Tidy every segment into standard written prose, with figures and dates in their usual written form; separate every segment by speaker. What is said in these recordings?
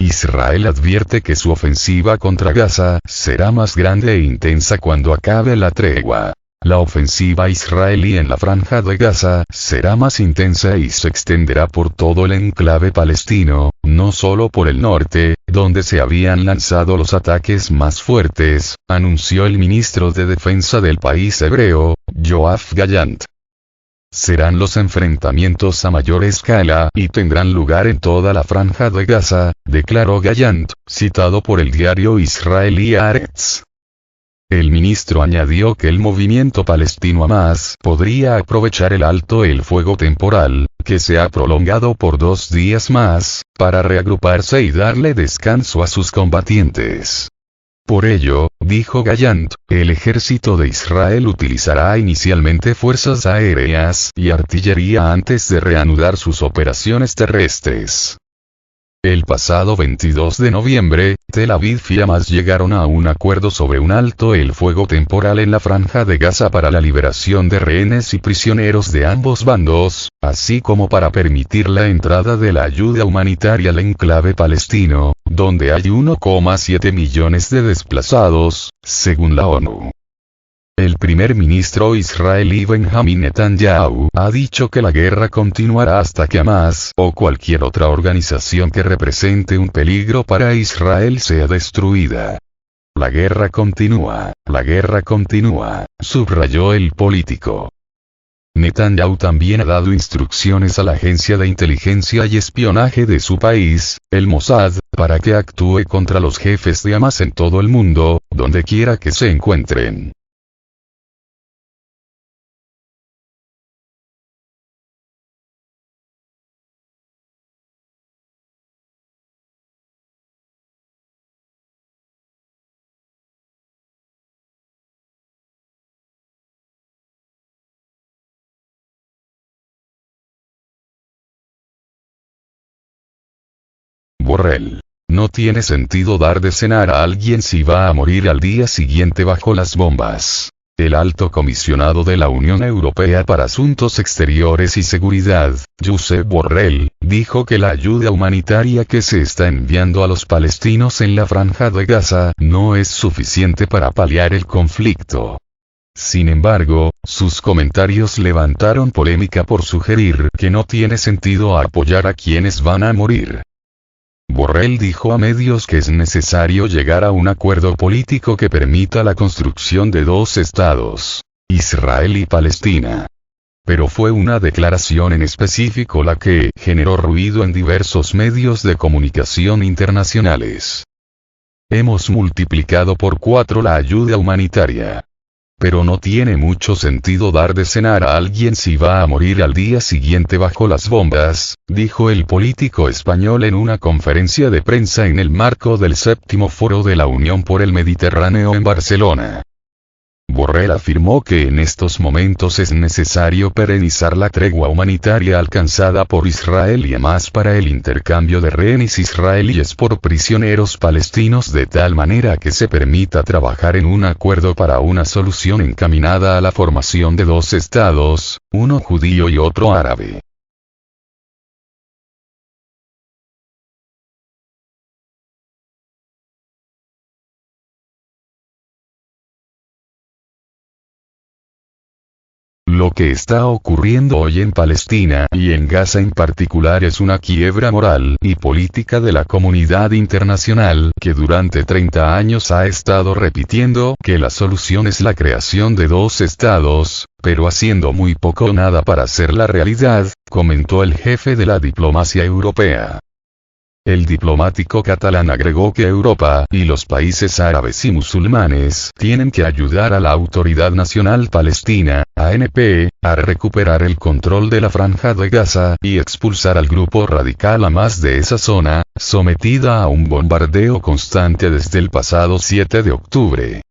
Speaker 1: Israel advierte que su ofensiva contra Gaza será más grande e intensa cuando acabe la tregua. La ofensiva israelí en la franja de Gaza será más intensa y se extenderá por todo el enclave palestino, no solo por el norte, donde se habían lanzado los ataques más fuertes, anunció el ministro de Defensa del país hebreo, Yoav Gallant. Serán los enfrentamientos a mayor escala y tendrán lugar en toda la franja de Gaza, declaró Gallant, citado por el diario israelí Haaretz. El ministro añadió que el movimiento palestino Hamás podría aprovechar el alto el fuego temporal, que se ha prolongado por 2 días más, para reagruparse y darle descanso a sus combatientes. Por ello, dijo Gallant, el ejército de Israel utilizará inicialmente fuerzas aéreas y artillería antes de reanudar sus operaciones terrestres. El pasado 22 de noviembre, Tel Aviv y Hamás llegaron a un acuerdo sobre un alto el fuego temporal en la franja de Gaza para la liberación de rehenes y prisioneros de ambos bandos, así como para permitir la entrada de la ayuda humanitaria al enclave palestino, donde hay 1,7 millones de desplazados, según la ONU. El primer ministro israelí Benjamin Netanyahu ha dicho que la guerra continuará hasta que Hamás o cualquier otra organización que represente un peligro para Israel sea destruida. La guerra continúa, subrayó el político. Netanyahu también ha dado instrucciones a la agencia de inteligencia y espionaje de su país, el Mossad, para que actúe contra los jefes de Hamás en todo el mundo, donde quiera que se encuentren. Borrell. No tiene sentido dar de cenar a alguien si va a morir al día siguiente bajo las bombas. El alto comisionado de la Unión Europea para Asuntos Exteriores y Seguridad, Josep Borrell, dijo que la ayuda humanitaria que se está enviando a los palestinos en la franja de Gaza no es suficiente para paliar el conflicto. Sin embargo, sus comentarios levantaron polémica por sugerir que no tiene sentido apoyar a quienes van a morir. Borrell dijo a medios que es necesario llegar a un acuerdo político que permita la construcción de 2 estados, Israel y Palestina. Pero fue una declaración en específico la que generó ruido en diversos medios de comunicación internacionales. Hemos multiplicado por 4 la ayuda humanitaria. Pero no tiene mucho sentido dar de cenar a alguien si va a morir al día siguiente bajo las bombas, dijo el político español en una conferencia de prensa en el marco del 7º Foro de la Unión por el Mediterráneo en Barcelona. Borrell afirmó que en estos momentos es necesario perenizar la tregua humanitaria alcanzada por Israel y Hamás para el intercambio de rehenes israelíes por prisioneros palestinos de tal manera que se permita trabajar en un acuerdo para una solución encaminada a la formación de 2 estados, uno judío y otro árabe. Lo que está ocurriendo hoy en Palestina y en Gaza en particular es una quiebra moral y política de la comunidad internacional que durante 30 años ha estado repitiendo que la solución es la creación de 2 estados, pero haciendo muy poco o nada para hacerla realidad, comentó el jefe de la diplomacia europea. El diplomático catalán agregó que Europa y los países árabes y musulmanes tienen que ayudar a la Autoridad Nacional Palestina, ANP, a recuperar el control de la franja de Gaza y expulsar al grupo radical Hamás de esa zona, sometida a un bombardeo constante desde el pasado 7 de octubre.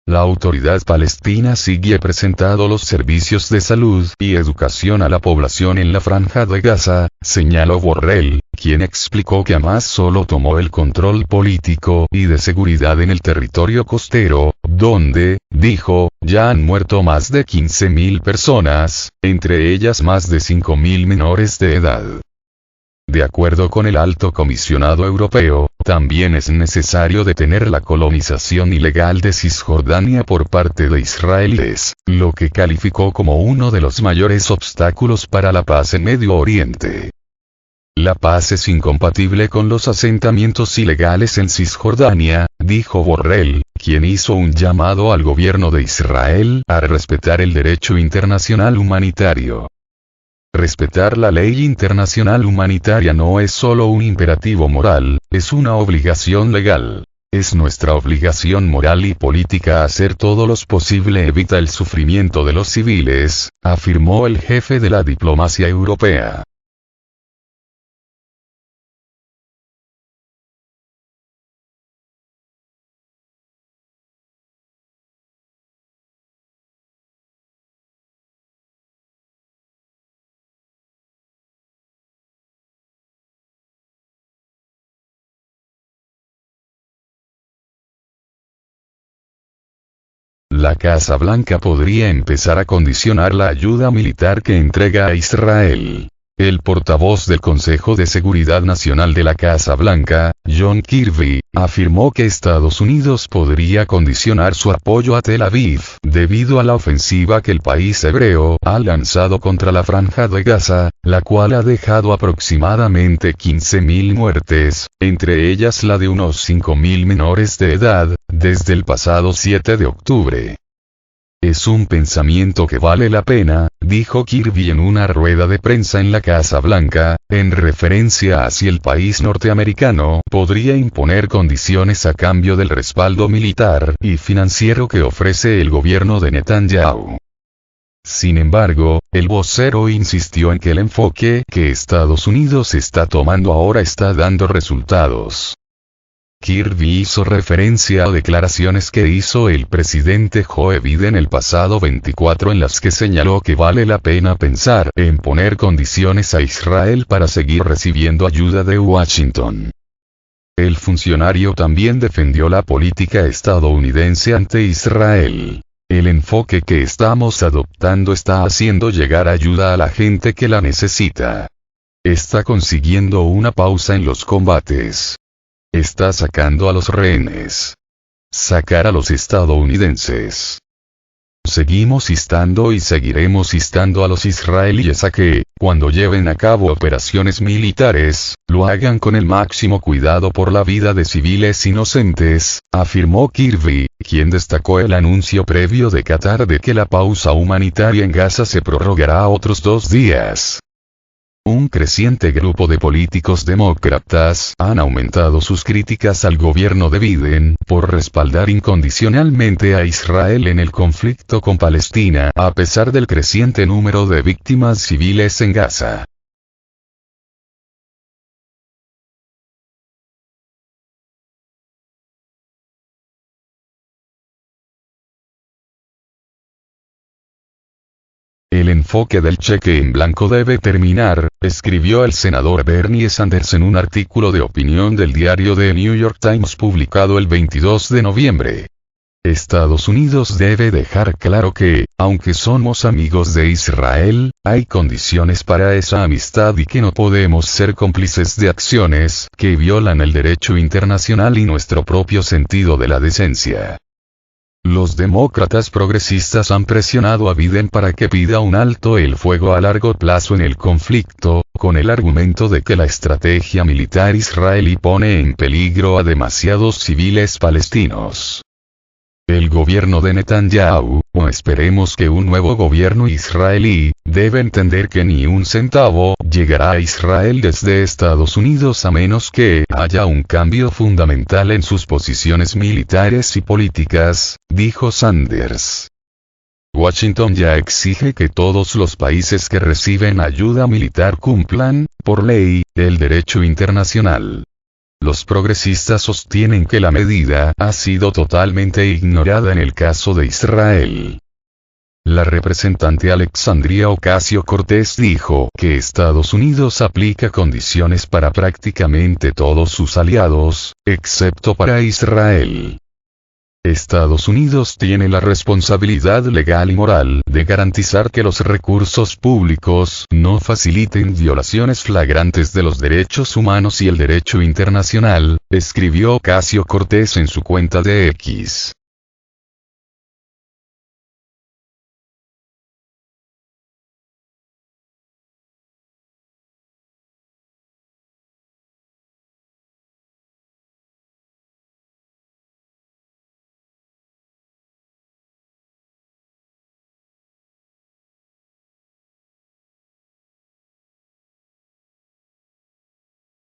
Speaker 1: La autoridad palestina sigue prestando los servicios de salud y educación a la población en la franja de Gaza, señaló Borrell, quien explicó que Hamás solo tomó el control político y de seguridad en el territorio costero, donde, dijo, ya han muerto más de 15.000 personas, entre ellas más de 5.000 menores de edad. de acuerdo con el Alto Comisionado Europeo, también es necesario detener la colonización ilegal de Cisjordania por parte de israelíes, lo que calificó como uno de los mayores obstáculos para la paz en Medio Oriente. La paz es incompatible con los asentamientos ilegales en Cisjordania, dijo Borrell, quien hizo un llamado al gobierno de Israel a respetar el derecho internacional humanitario. Respetar la ley internacional humanitaria no es solo un imperativo moral, es una obligación legal. Es nuestra obligación moral y política hacer todo lo posible evita el sufrimiento de los civiles, afirmó el jefe de la diplomacia europea. La Casa Blanca podría empezar a condicionar la ayuda militar que entrega a Israel. El portavoz del Consejo de Seguridad Nacional de la Casa Blanca, John Kirby, afirmó que Estados Unidos podría condicionar su apoyo a Tel Aviv, debido a la ofensiva que el país hebreo ha lanzado contra la Franja de Gaza, la cual ha dejado aproximadamente 15.000 muertes, entre ellas la de unos 5.000 menores de edad, desde el pasado 7 de octubre. Es un pensamiento que vale la pena, dijo Kirby en una rueda de prensa en la Casa Blanca, en referencia a si el país norteamericano podría imponer condiciones a cambio del respaldo militar y financiero que ofrece el gobierno de Netanyahu. Sin embargo, el vocero insistió en que el enfoque que Estados Unidos está tomando ahora está dando resultados. Kirby hizo referencia a declaraciones que hizo el presidente Joe Biden el pasado 24 en las que señaló que vale la pena pensar en poner condiciones a Israel para seguir recibiendo ayuda de Washington. El funcionario también defendió la política estadounidense ante Israel. El enfoque que estamos adoptando está haciendo llegar ayuda a la gente que la necesita. Está consiguiendo una pausa en los combates. Está sacando a los rehenes. Sacar a los estadounidenses. Seguimos instando y seguiremos instando a los israelíes a que, cuando lleven a cabo operaciones militares, lo hagan con el máximo cuidado por la vida de civiles inocentes, afirmó Kirby, quien destacó el anuncio previo de Qatar de que la pausa humanitaria en Gaza se prorrogará a otros 2 días. Un creciente grupo de políticos demócratas han aumentado sus críticas al gobierno de Biden por respaldar incondicionalmente a Israel en el conflicto con Palestina a pesar del creciente número de víctimas civiles en Gaza. El enfoque del cheque en blanco debe terminar, escribió el senador Bernie Sanders en un artículo de opinión del diario The New York Times publicado el 22 de noviembre. Estados Unidos debe dejar claro que, aunque somos amigos de Israel, hay condiciones para esa amistad y que no podemos ser cómplices de acciones que violan el derecho internacional y nuestro propio sentido de la decencia. Los demócratas progresistas han presionado a Biden para que pida un alto el fuego a largo plazo en el conflicto, con el argumento de que la estrategia militar israelí pone en peligro a demasiados civiles palestinos. El gobierno de Netanyahu, o esperemos que un nuevo gobierno israelí, debe entender que ni un centavo llegará a Israel desde Estados Unidos a menos que haya un cambio fundamental en sus posiciones militares y políticas, dijo Sanders. Washington ya exige que todos los países que reciben ayuda militar cumplan, por ley, el derecho internacional. Los progresistas sostienen que la medida ha sido totalmente ignorada en el caso de Israel. La representante Alexandria Ocasio-Cortez dijo que Estados Unidos aplica condiciones para prácticamente todos sus aliados, excepto para Israel. Estados Unidos tiene la responsabilidad legal y moral de garantizar que los recursos públicos no faciliten violaciones flagrantes de los derechos humanos y el derecho internacional, escribió Ocasio-Cortez en su cuenta de X.